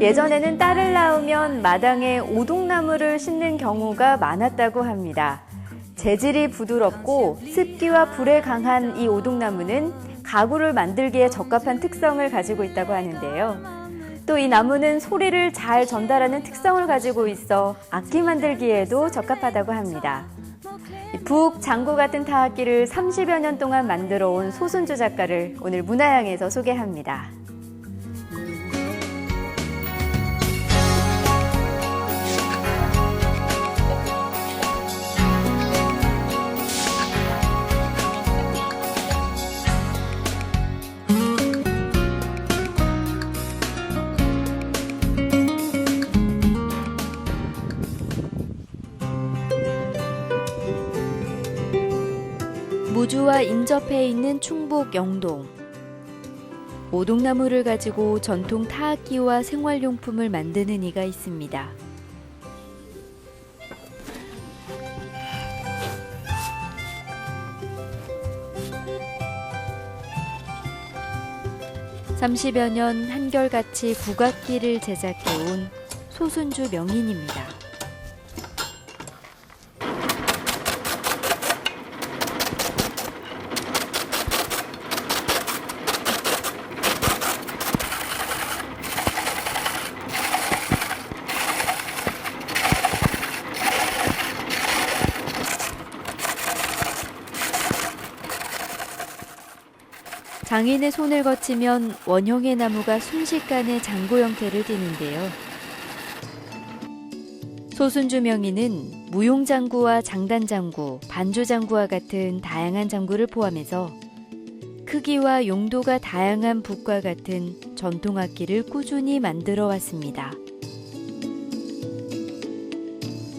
예전에는 딸을 낳으면 마당에 오동나무를 심는 경우가 많았다고 합니다. 재질이 부드럽고 습기와 불에 강한 이 오동나무는 가구를 만들기에 적합한 특성을 가지고 있다고 하는데요. 또 이 나무는 소리를 잘 전달하는 특성을 가지고 있어 악기 만들기에도 적합하다고 합니다. 북, 장구 같은 타악기를 30여 년 동안 만들어 온 소순주 작가를 오늘 문화향에서 소개합니다. 무주와 인접해 있는 충북 영동. 오동나무를 가지고 전통 타악기와 생활용품을 만드는 이가 있습니다. (30여 년) 한결같이 국악기를 제작해온 소순주 명인입니다. 장인의 손을 거치면 원형의 나무가 순식간에 장구 형태를 띠는데요. 소순주 명인은 무용장구와 장단장구, 반주장구와 같은 다양한 장구를 포함해서 크기와 용도가 다양한 북과 같은 전통악기를 꾸준히 만들어 왔습니다.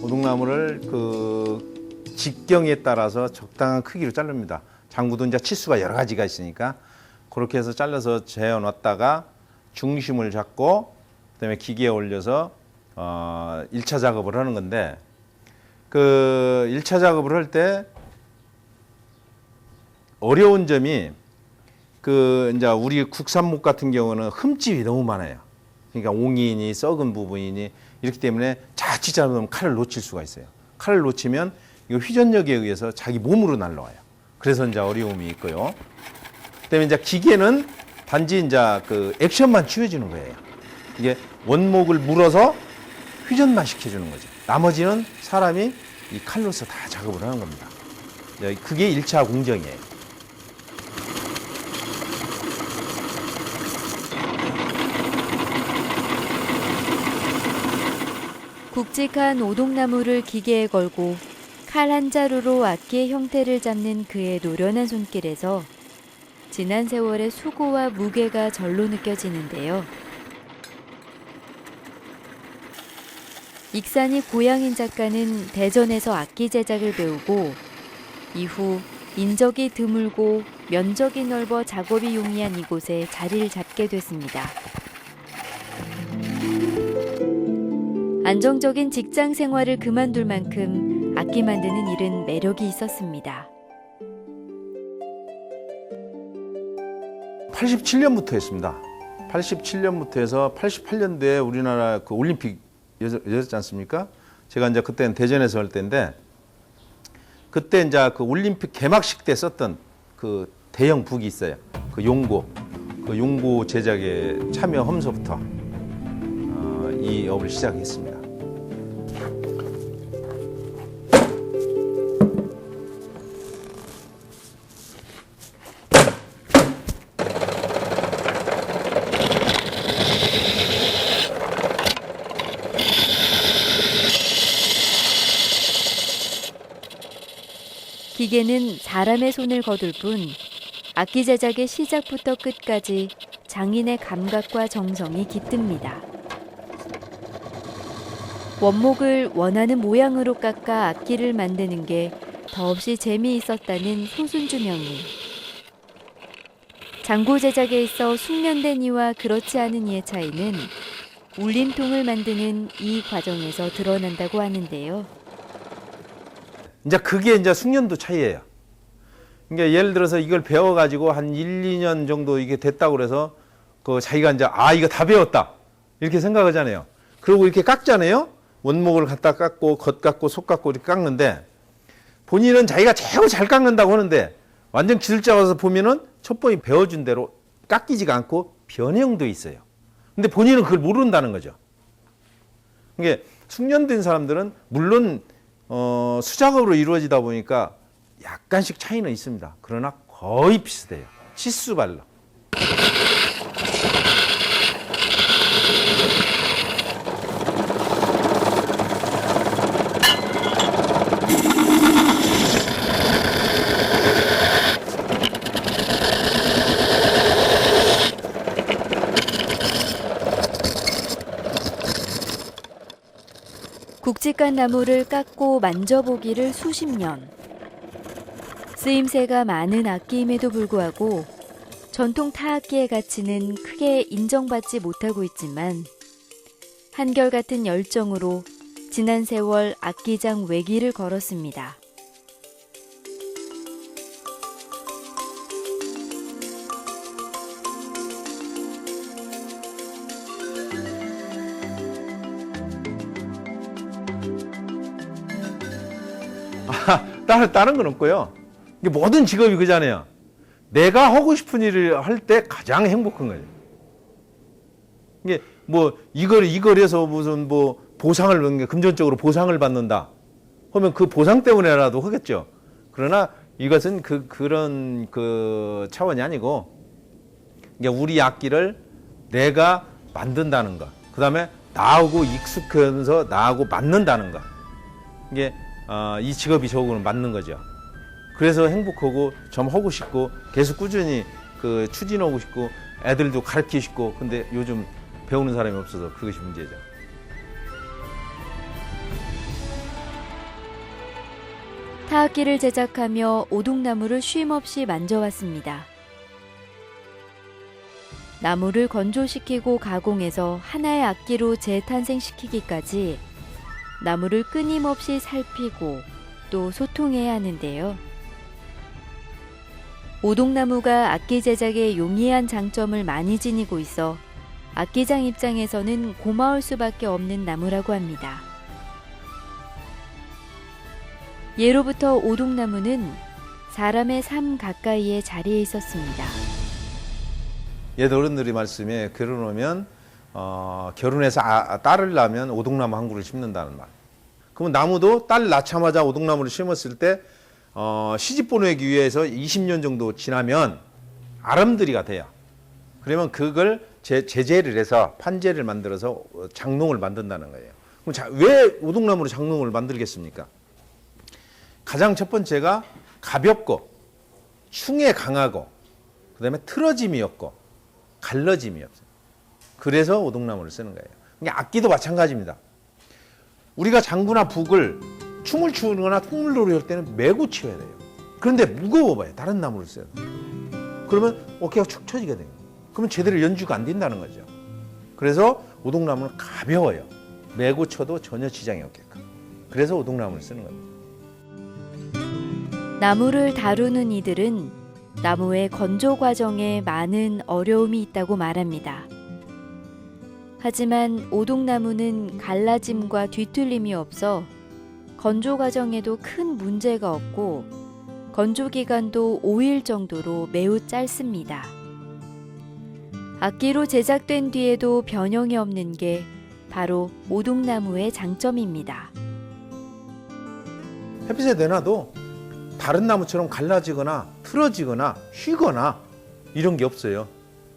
오동나무를 직경에 따라서 적당한 크기로 자릅니다. 장구도 이제 치수가 여러 가지가 있으니까 그렇게 해서 잘라서 재어놨다가 중심을 잡고 그다음에 기계에 올려서 1차 작업을 하는 건데 그 1차 작업을 할 때 어려운 점이 이제 우리 국산목 같은 경우는 흠집이 너무 많아요. 그러니까 옹이니 썩은 부분이니 이렇기 때문에 자칫 잘못하면 칼을 놓칠 수가 있어요. 칼을 놓치면 이거 휘전력에 의해서 자기 몸으로 날라와요. 그래서 이제 어려움이 있고요. 그다음에 이제 기계는 단지 이제 액션만 취해주는 거예요. 이게 원목을 물어서 회전만 시켜주는 거죠. 나머지는 사람이 이 칼로서 다 작업을 하는 겁니다. 그게 1차 공정이에요. 굵직한 오동나무를 기계에 걸고 칼 한 자루로 악기의 형태를 잡는 그의 노련한 손길에서 지난 세월의 수고와 무게가 절로 느껴지는데요. 익산이 고향인 작가는 대전에서 악기 제작을 배우고 이후 인적이 드물고 면적이 넓어 작업이 용이한 이곳에 자리를 잡게 됐습니다. 안정적인 직장 생활을 그만둘 만큼 악기 만드는 일은 매력이 있었습니다. 87년부터 했습니다. 87년부터 해서 88년도에 우리나라 올림픽 열었지 않습니까? 제가 이제 그때는 대전에서 할 때인데 그때 이제 올림픽 개막식 때 썼던 대형 북이 있어요. 용고 제작에 참여하면서부터 이 업을 시작했습니다. 기계는 사람의 손을 거둘 뿐 악기 제작의 시작부터 끝까지 장인의 감각과 정성이 깃듭니다. 원목을 원하는 모양으로 깎아 악기를 만드는 게 더없이 재미있었다는 소순주 명인. 장구 제작에 있어 숙련된 이와 그렇지 않은 이의 차이는 울림통을 만드는 이 과정에서 드러난다고 하는데요. 이제 그게 이제 숙련도 차이예요. 그러니까 예를 들어서 이걸 배워가지고 한 1, 2년 정도 이게 됐다고 그래서 자기가 이제 이거 다 배웠다. 이렇게 생각하잖아요. 그리고 이렇게 깎잖아요. 원목을 갖다 깎고 겉 깎고 속 깎고 이렇게 깎는데 본인은 자기가 최고 잘 깎는다고 하는데 완전 기술자 와서 보면은 첩보이 배워준 대로 깎이지가 않고 변형도 있어요. 근데 본인은 그걸 모른다는 거죠. 이게 숙련된 사람들은 물론 수작업으로 이루어지다 보니까 약간씩 차이는 있습니다. 그러나 거의 비슷해요. 치수발로. 굵직한 나무를 깎고 만져보기를 수십 년. 쓰임새가 많은 악기임에도 불구하고 전통 타악기의 가치는 크게 인정받지 못하고 있지만 한결같은 열정으로 지난 세월 악기장 외길을 걸었습니다. 다른 건 없고요. 이게 모든 직업이 그잖아요. 내가 하고 싶은 일을 할 때 가장 행복한 거예요. 이게 뭐 이걸 해서 무슨 뭐 보상을 받는 게 금전적으로 보상을 받는다. 하면 그 보상 때문에라도 하겠죠. 그러나 이것은 그런 차원이 아니고 이게 우리 악기를 내가 만든다는 것. 그다음에 나하고 익숙하면서 나하고 맞는다는 것. 이게 이 직업이 저하고는 맞는 거죠. 그래서 행복하고 좀 하고 싶고 계속 꾸준히 추진하고 싶고 애들도 가르치고 싶고 근데 요즘 배우는 사람이 없어서 그것이 문제죠. 타악기를 제작하며 오동나무를 쉼없이 만져왔습니다. 나무를 건조시키고 가공해서 하나의 악기로 재탄생시키기까지 나무를 끊임없이 살피고 또 소통해야 하는데요. 오동나무가 악기 제작에 용이한 장점을 많이 지니고 있어 악기장 입장에서는 고마울 수밖에 없는 나무라고 합니다. 예로부터 오동나무는 사람의 삶 가까이에 자리해 있었습니다. 옛 어른들이 말씀에 결혼하면 결혼해서 딸을 낳으면 오동나무 한 그루를 심는다는 말. 그러면 나무도 딸 낳자마자 오동나무를 심었을 때 시집 보내기 위해서 20년 정도 지나면 아름드리가 돼요. 그러면 그걸 제재를 해서 판재를 만들어서 장롱을 만든다는 거예요. 그럼 왜 오동나무로 장롱을 만들겠습니까? 가장 첫 번째가 가볍고 흉에 강하고 그다음에 틀어짐이 없고 갈라짐이 없어요. 그래서 오동나무를 쓰는 거예요. 그러니까 악기도 마찬가지입니다. 우리가 장구나 북을 춤을 추거나 콩물놀이 할 때는 메고 치워야 돼요. 그런데 무거워봐요. 다른 나무를 써요. 그러면 어깨가 축 처지게 돼요. 그러면 제대로 연주가 안 된다는 거죠. 그래서 오동나무는 가벼워요. 메고 쳐도 전혀 지장이 없게끔. 그래서 오동나무를 쓰는 겁니다. 나무를 다루는 이들은 나무의 건조 과정에 많은 어려움이 있다고 말합니다. 하지만 오동나무는 갈라짐과 뒤틀림이 없어 건조 과정에도 큰 문제가 없고 건조 기간도 5일 정도로 매우 짧습니다. 악기로 제작된 뒤에도 변형이 없는 게 바로 오동나무의 장점입니다. 햇빛에 내놔도 다른 나무처럼 갈라지거나 틀어지거나 휘거나 이런 게 없어요.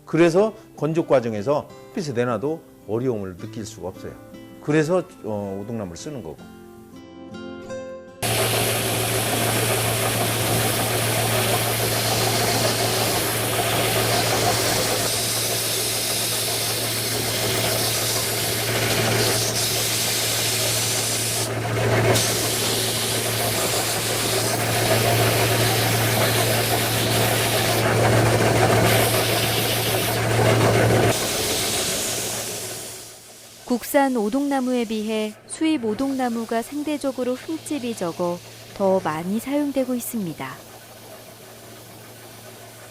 그래서 건조 과정에서 햇빛에 내놔도 어려움을 느낄 수가 없어요. 그래서 오동나무를 쓰는 거고. 국산 오동나무에 비해 수입 오동나무가 상대적으로 흠집이 적어 더 많이 사용되고 있습니다.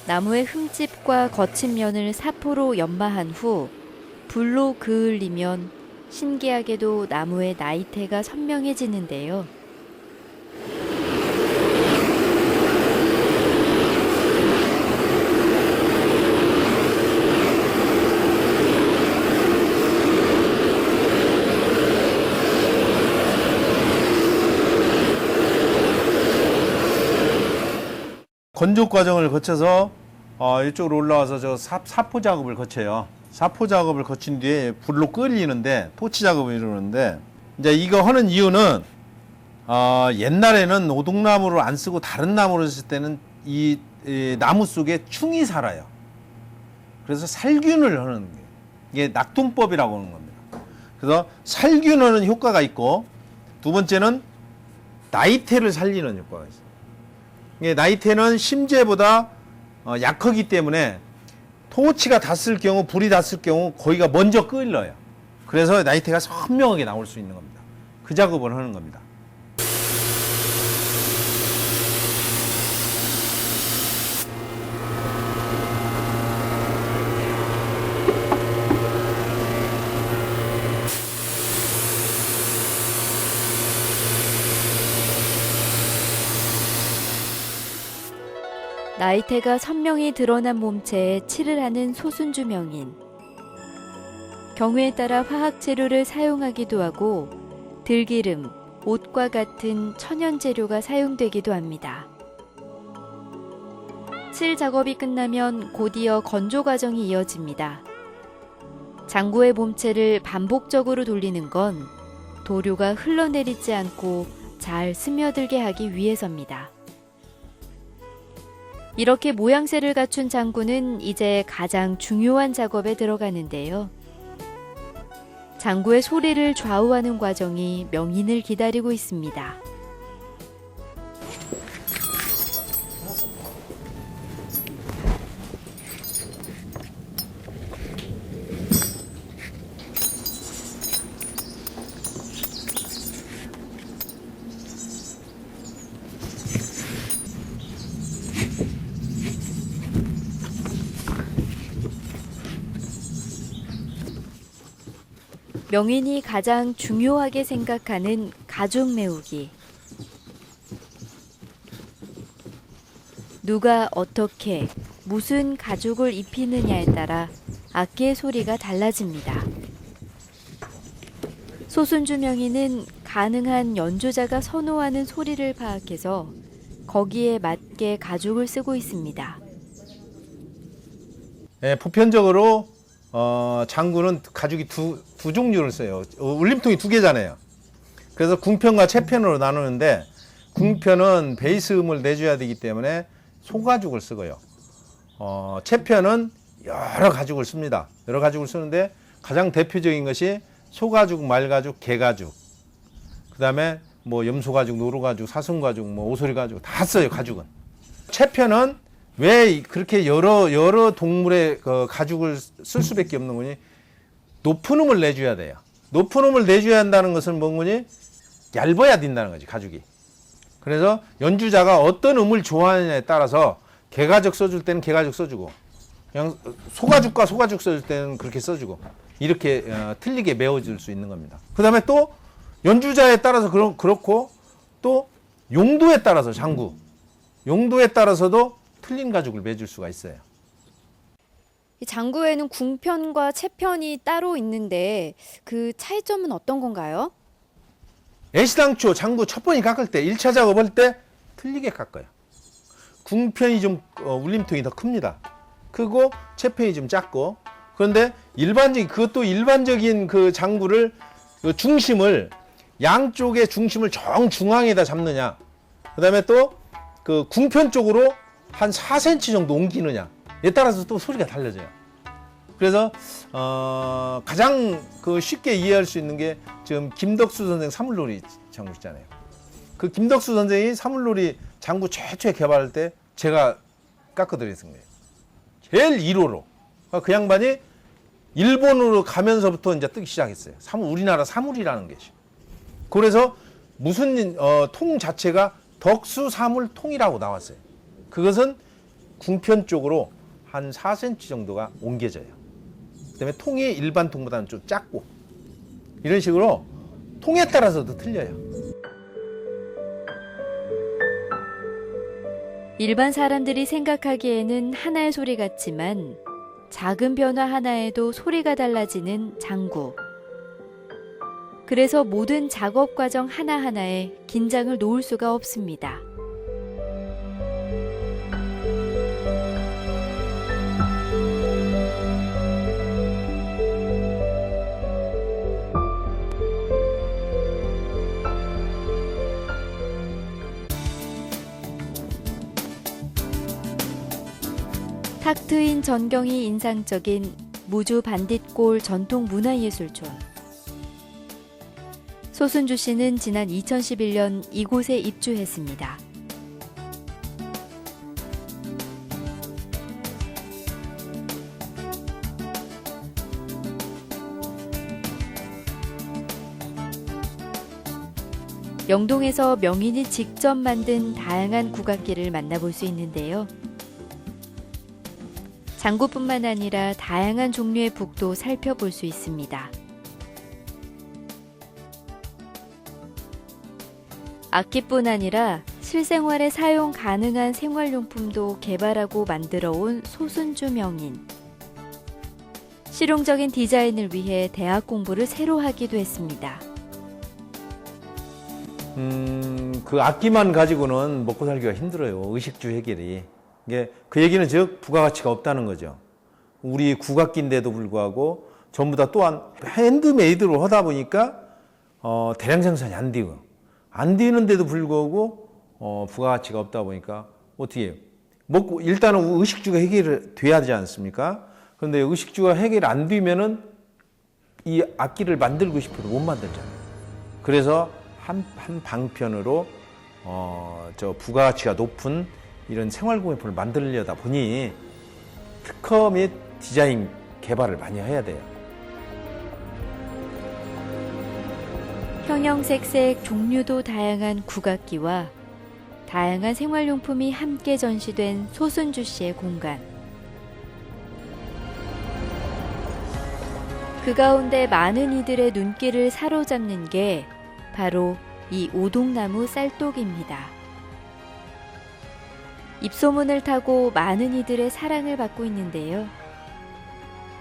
나무의 흠집과 거친 면을 사포로 연마한 후 불로 그을리면 신기하게도 나무의 나이테가 선명해지는데요. 건조 과정을 거쳐서 이쪽으로 올라와서 저 사포 작업을 거쳐요. 사포 작업을 거친 뒤에 불로 끓이는데 토치 작업을 이루는데 이제 이거 하는 이유는 옛날에는 오동나무를 안 쓰고 다른 나무를 쓸 때는 이 나무 속에 충이 살아요. 그래서 살균을 하는 게 이게 낙동법이라고 하는 겁니다. 그래서 살균하는 효과가 있고 두 번째는 나이테를 살리는 효과가 있어요. 이게 나이테는 심재보다 약하기 때문에 토치가 닿았을 경우, 불이 닿았을 경우 거기가 먼저 끓여요. 그래서 나이테가 선명하게 나올 수 있는 겁니다. 그 작업을 하는 겁니다. 나이테가 선명히 드러난 몸체에 칠을 하는 소순주 명인. 경우에 따라 화학 재료를 사용하기도 하고 들기름, 옷과 같은 천연 재료가 사용되기도 합니다. 칠 작업이 끝나면 곧이어 건조 과정이 이어집니다. 장구의 몸체를 반복적으로 돌리는 건 도료가 흘러내리지 않고 잘 스며들게 하기 위해서입니다. 이렇게 모양새를 갖춘 장구는 이제 가장 중요한 작업에 들어가는데요. 장구의 소리를 좌우하는 과정이 명인을 기다리고 있습니다. 명인이 가장 중요하게 생각하는 가죽 메우기. 누가 어떻게 무슨 가죽을 입히느냐에 따라 악기의 소리가 달라집니다. 소순주 명인은 가능한 연주자가 선호하는 소리를 파악해서 거기에 맞게 가죽을 쓰고 있습니다. 네, 보편적으로 장구는 가죽이 두 종류를 써요. 울림통이 두 개잖아요. 그래서 궁편과 채편으로 나누는데 궁편은 베이스 음을 내줘야 되기 때문에 소가죽을 쓰고요. 채편은 여러 가죽을 씁니다. 여러 가죽을 쓰는데 가장 대표적인 것이 소가죽, 말가죽, 개가죽, 그 다음에 뭐 염소가죽, 노루가죽, 사슴가죽, 뭐 오소리가죽 다 써요. 가죽은. 채편은 왜 그렇게 여러 동물의 가죽을 쓸 수밖에 없는 거니? 높은 음을 내줘야 돼요. 높은 음을 내줘야 한다는 것은 뭔 거니? 얇아야 된다는 거지, 가죽이. 그래서 연주자가 어떤 음을 좋아하느냐에 따라서 개가죽 써줄 때는 개가죽 써주고, 그냥 소가죽과 소가죽 써줄 때는 그렇게 써주고, 이렇게 틀리게 메워질 수 있는 겁니다. 그 다음에 또 연주자에 따라서 그렇고, 또 용도에 따라서 장구, 용도에 따라서도 틀린 가죽을 매줄 수가 있어요. 이 장구에는 궁편과 채편이 따로 있는데 그 차이점은 어떤 건가요? 애시당초 장구 첫 번에 깎을 때 1차 작업할 때 틀리게 깎아요. 궁편이 좀 울림통이 더 큽니다. 크고 채편이 좀 작고. 그런데 그것도 일반적인 그 장구를 그 중심을 양쪽의 중심을 정중앙에다 잡느냐, 그 다음에 또 그 궁편 쪽으로 한 4cm 정도 옮기느냐에 따라서 또 소리가 달라져요. 그래서 가장 그 쉽게 이해할 수 있는 게 지금 김덕수 선생 사물놀이 장구 있잖아요. 그 김덕수 선생이 사물놀이 장구 최초에 개발할 때 제가 깎아드렸던 거예요. 제일 1호로. 그 양반이 일본으로 가면서부터 이제 뜨기 시작했어요. 우리나라 사물이라는 것이. 그래서 무슨 통 자체가 덕수 사물 통이라고 나왔어요. 그것은 궁편 쪽으로 한 4cm 정도가 옮겨져요. 그다음에 통이 일반 통보다는 좀 작고 이런 식으로 통에 따라서도 틀려요. 일반 사람들이 생각하기에는 하나의 소리 같지만 작은 변화 하나에도 소리가 달라지는 장구. 그래서 모든 작업 과정 하나하나에 긴장을 놓을 수가 없습니다. 탁 트인 전경이 인상적인 무주 반딧골 전통 문화예술촌. 소순주 씨는 지난 2011년 이곳에 입주했습니다. 영동에서 명인이 직접 만든 다양한 국악기를 만나볼 수 있는데요. 장구뿐만 아니라 다양한 종류의 북도 살펴볼 수 있습니다. 악기뿐 아니라 실생활에 사용 가능한 생활용품도 개발하고 만들어온 소순주 명인. 실용적인 디자인을 위해 대학 공부를 새로 하기도 했습니다. 그 악기만 가지고는 먹고 살기가 힘들어요. 의식주 해결이. 이게 그 얘기는 즉 부가가치가 없다는 거죠. 우리 국악기인데도 불구하고 전부 다 또한 핸드메이드로 하다 보니까 대량 생산이 안 돼요. 안 되는데도 불구하고 부가가치가 없다 보니까 어떻게 해요? 먹고 일단은 의식주가 해결이 돼야 되지 않습니까? 그런데 의식주가 해결이 안 되면은 이 악기를 만들고 싶어도 못 만들잖아요. 그래서 한 방편으로 저 부가가치가 높은 이런 생활공예품을 만들려다 보니 특허 및 디자인 개발을 많이 해야 돼요. 형형색색 종류도 다양한 국악기와 다양한 생활용품이 함께 전시된 소순주 씨의 공간. 그 가운데 많은 이들의 눈길을 사로잡는 게 바로 이 오동나무 쌀독입니다. 입소문을 타고 많은 이들의 사랑을 받고 있는데요.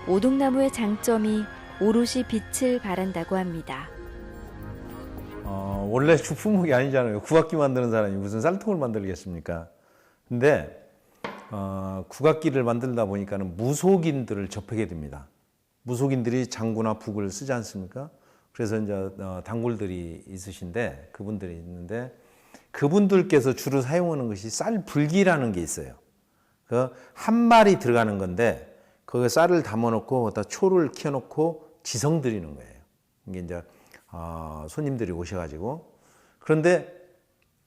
오동나무의 장점이 오롯이 빛을 발한다고 합니다. 원래 주품목이 아니잖아요. 국악기 만드는 사람이 무슨 쌀통을 만들겠습니까? 근데 국악기를 만들다 보니까는 무속인들을 접하게 됩니다. 무속인들이 장구나 북을 쓰지 않습니까? 그래서 이제 단골들이 있으신데 그분들이 있는데 그분들께서 주로 사용하는 것이 쌀불기라는 게 있어요. 그 한 마리 들어가는 건데 거기에 쌀을 담아놓고 거기다 초를 키워놓고 지성 드리는 거예요. 이게 이제 손님들이 오셔가지고 그런데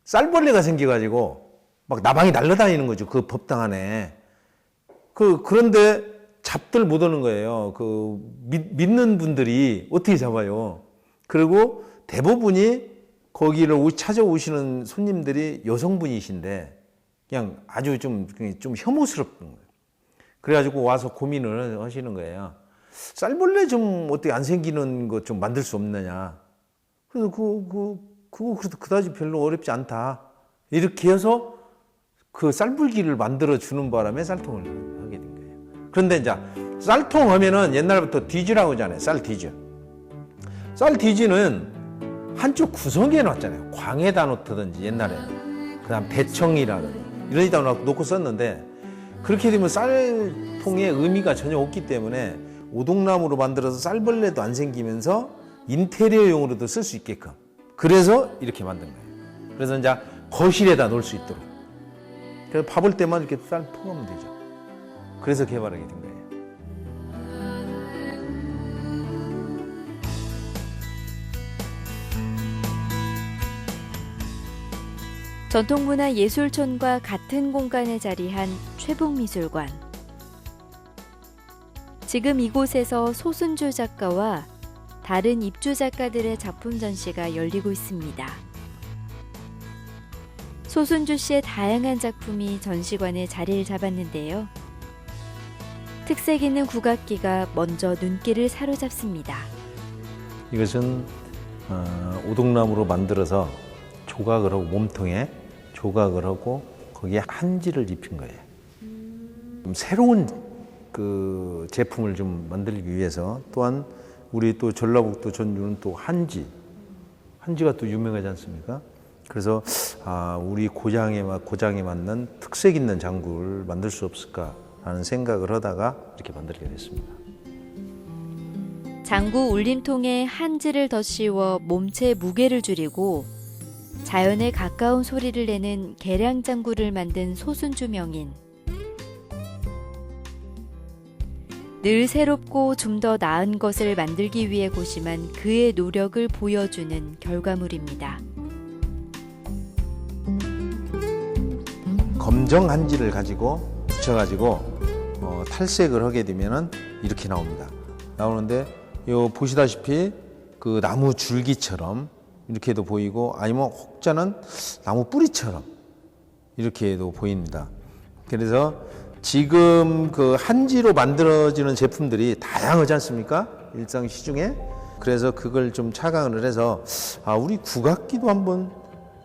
쌀벌레가 생겨가지고 막 나방이 날아다니는 거죠. 그 법당 안에. 그런데 잡들 못 오는 거예요. 믿는 분들이 어떻게 잡아요? 그리고 대부분이 거기를 찾아오시는 손님들이 여성분이신데 그냥 아주 좀 혐오스럽던 거예요. 그래가지고 와서 고민을 하시는 거예요. 쌀벌레 좀 어떻게 안 생기는 것 좀 만들 수 없느냐. 그래서 그거 그다지 별로 어렵지 않다. 이렇게 해서 그 쌀불기를 만들어 주는 바람에 쌀통을 하게 된 거예요. 그런데 이제 쌀통 하면은 옛날부터 디지라고 하잖아요. 쌀디지. 쌀디지는 한쪽 구석에 놨잖아요. 광에다 놓든지 옛날에는. 그다음 대청이라든지 이런 데다 놓고 썼는데 그렇게 되면 쌀통의 의미가 전혀 없기 때문에 오동나무로 만들어서 쌀벌레도 안 생기면서 인테리어용으로도 쓸 수 있게끔 그래서 이렇게 만든 거예요. 그래서 이제 거실에다 놓을 수 있도록. 그래서 밥을 때만 이렇게 쌀 퍼가면 되죠. 그래서 개발하게 된 거예요. 전통문화예술촌과 같은 공간에 자리한 최북미술관. 지금 이곳에서 소순주 작가와 다른 입주 작가들의 작품 전시가 열리고 있습니다. 소순주 씨의 다양한 작품이 전시관에 자리를 잡았는데요. 특색 있는 국악기가 먼저 눈길을 사로잡습니다. 이것은 오동나무로 만들어서 조각을 하고 몸통에 조각을 하고 거기에 한지를 입힌 거예요. 좀 새로운 그 제품을 좀 만들기 위해서 또한 우리 또 전라북도 전주는 또 한지가 또 유명하지 않습니까? 그래서 우리 고장에 맞는 특색 있는 장구를 만들 수 없을까라는 생각을 하다가 이렇게 만들게 됐습니다. 장구 울림통에 한지를 더 씌워 몸체 무게를 줄이고 자연에 가까운 소리를 내는 계량장구를 만든 소순주 명인. 늘 새롭고 좀 더 나은 것을 만들기 위해 고심한 그의 노력을 보여주는 결과물입니다. 검정 한지를 가지고 붙여가지고 탈색을 하게 되면은 이렇게 나옵니다. 나오는데 요 보시다시피 그 나무 줄기처럼 이렇게도 보이고 아니면 혹자는 나무 뿌리처럼 이렇게도 보입니다. 그래서 지금 그 한지로 만들어지는 제품들이 다양하지 않습니까? 일상 시중에. 그래서 그걸 좀 착안을 해서 우리 국악기도 한번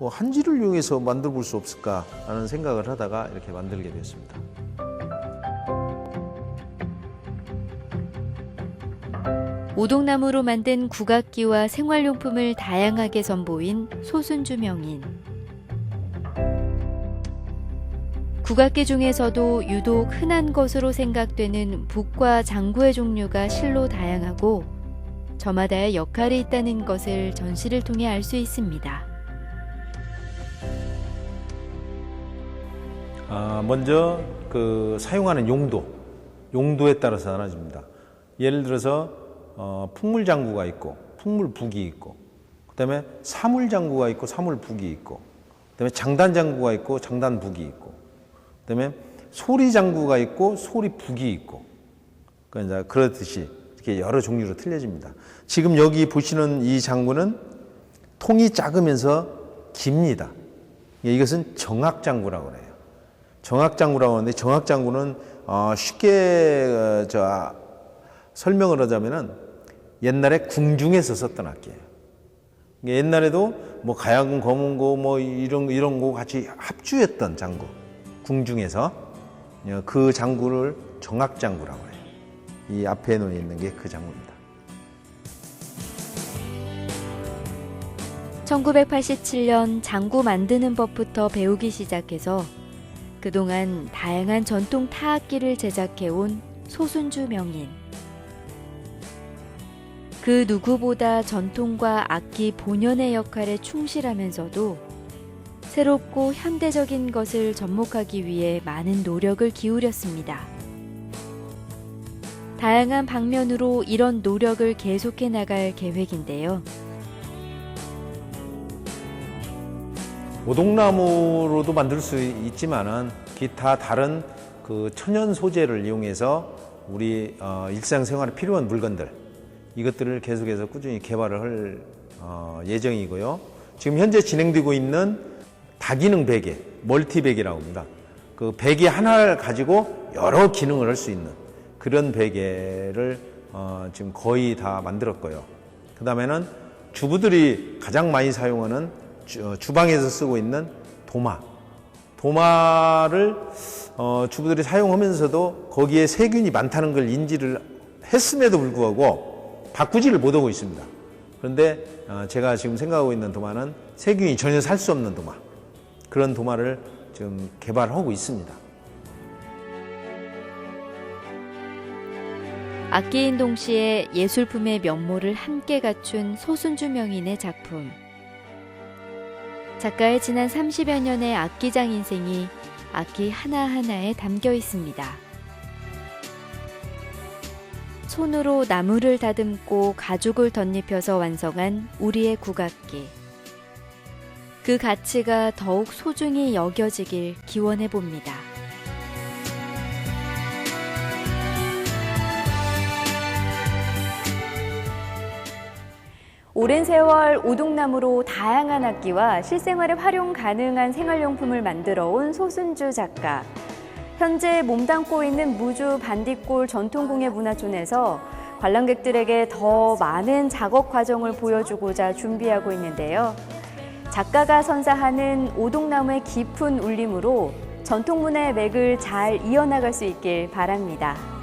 한지를 이용해서 만들어 볼 수 없을까라는 생각을 하다가 이렇게 만들게 됐습니다. 오동나무로 만든 국악기와 생활용품을 다양하게 선보인 소순주 명인. 국악기 중에서도 유독 흔한 것으로 생각되는 북과 장구의 종류가 실로 다양하고 저마다의 역할이 있다는 것을 전시를 통해 알 수 있습니다. 먼저 그 사용하는 용도에 따라서 나눠집니다. 예를 들어서 풍물장구가 있고 풍물북이 있고 그다음에 사물장구가 있고 사물북이 있고 그다음에 장단장구가 있고 장단북이 있고 그다음에 소리장구가 있고 소리북이 있고 그러니까 이제 그렇듯이 이렇게 여러 종류로 틀려집니다. 지금 여기 보시는 이 장구는 통이 작으면서 깁니다. 이것은 정악장구라고 해요. 정악장구라고 하는데 정악장구는 쉽게 설명을 하자면은 옛날에 궁중에서 썼던 악기예요. 옛날에도 뭐 가야금, 검은고 뭐 이런 거 같이 합주했던 장구. 궁중에서 그 장구를 정악장구라고 해요. 이 앞에 놓여 있는 게 그 장구입니다. 1987년 장구 만드는 법부터 배우기 시작해서 그동안 다양한 전통 타악기를 제작해온 소순주 명인. 그 누구보다 전통과 악기 본연의 역할에 충실하면서도 새롭고 현대적인 것을 접목하기 위해 많은 노력을 기울였습니다. 다양한 방면으로 이런 노력을 계속해 나갈 계획인데요. 오동나무로도 만들 수 있지만은 기타 다른 그 천연 소재를 이용해서 우리 일상생활에 필요한 물건들 이것들을 계속해서 꾸준히 개발을 할 예정이고요. 지금 현재 진행되고 있는 다기능 베개, 멀티베개라고 합니다. 그 베개 하나를 가지고 여러 기능을 할 수 있는 그런 베개를 지금 거의 다 만들었고요. 그 다음에는 주부들이 가장 많이 사용하는 주방에서 쓰고 있는 도마를 주부들이 사용하면서도 거기에 세균이 많다는 걸 인지를 했음에도 불구하고 바꾸지를 못하고 있습니다. 그런데 제가 지금 생각하고 있는 도마는 세균이 전혀 살 수 없는 도마, 그런 도마를 지금 개발하고 있습니다. 악기인 동시에 예술품의 면모를 함께 갖춘 소순주 명인의 작품. 작가의 지난 30여 년의 악기장 인생이 악기 하나하나에 담겨 있습니다. 손으로 나무를 다듬고 가죽을 덧입혀서 완성한 우리의 국악기. 그 가치가 더욱 소중히 여겨지길 기원해 봅니다. 오랜 세월 오동나무로 다양한 악기와 실생활에 활용 가능한 생활용품을 만들어 온 소순주 작가. 현재 몸담고 있는 무주 반딧골 전통공예문화촌에서 관람객들에게 더 많은 작업 과정을 보여주고자 준비하고 있는데요. 작가가 선사하는 오동나무의 깊은 울림으로 전통문화의 맥을 잘 이어나갈 수 있길 바랍니다.